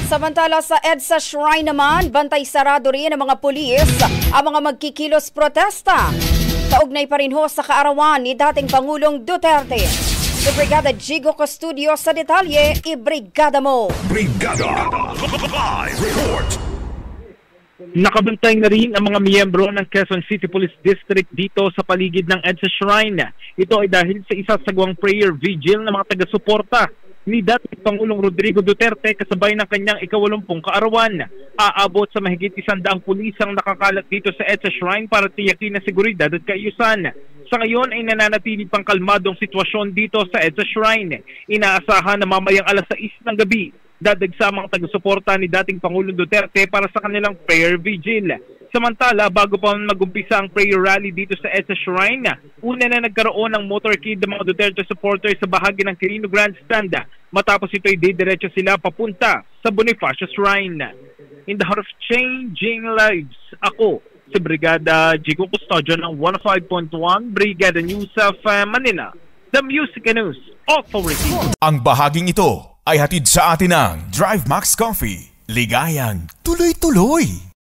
Samantala sa EDSA Shrine naman, bantay sarado rin ng mga pulis ang mga magkikilos protesta. Kaugnay pa rin ho sa kaarawan ni dating Pangulong Duterte. Si Brigada Jigo Custodio sa detalye, i-brigada mo! Brigada! Live report! Nakabantay na rin ang mga miyembro ng Quezon City Police District dito sa paligid ng EDSA Shrine. Ito ay dahil sa isasagawang prayer vigil ng mga taga-suporta ni dating Pangulong Rodrigo Duterte kasabay ng kanyang ika-80 kaarawan. Aabot sa mahigit 100 pulis ang nakakalat dito sa EDSA Shrine para tiyakin na seguridad at kaayusan. Sa ngayon ay nananatili pang kalmadong sitwasyon dito sa EDSA Shrine. Inaasahan na mamayang alas 6 ng gabi dadagsa ang mga taga-suporta ni dating Pangulong Duterte para sa kanilang prayer vigil. Samantala, bago pa mag-umpisa ang prayer rally dito sa EDSA Shrine, una na nagkaroon ng motorcade ng mga Duterte supporters sa bahagi ng Quirino Grandstand. Matapos ito ay didiretso sila papunta sa Bonifacio Shrine. In the heart of changing lives, ako si Brigada Jigo Custodio ng 105.1 Brigada News of Manila, the Music News Authority. Ang bahaging ito ay hatid sa atin ng Drive Max Coffee. Ligayang tuloy-tuloy!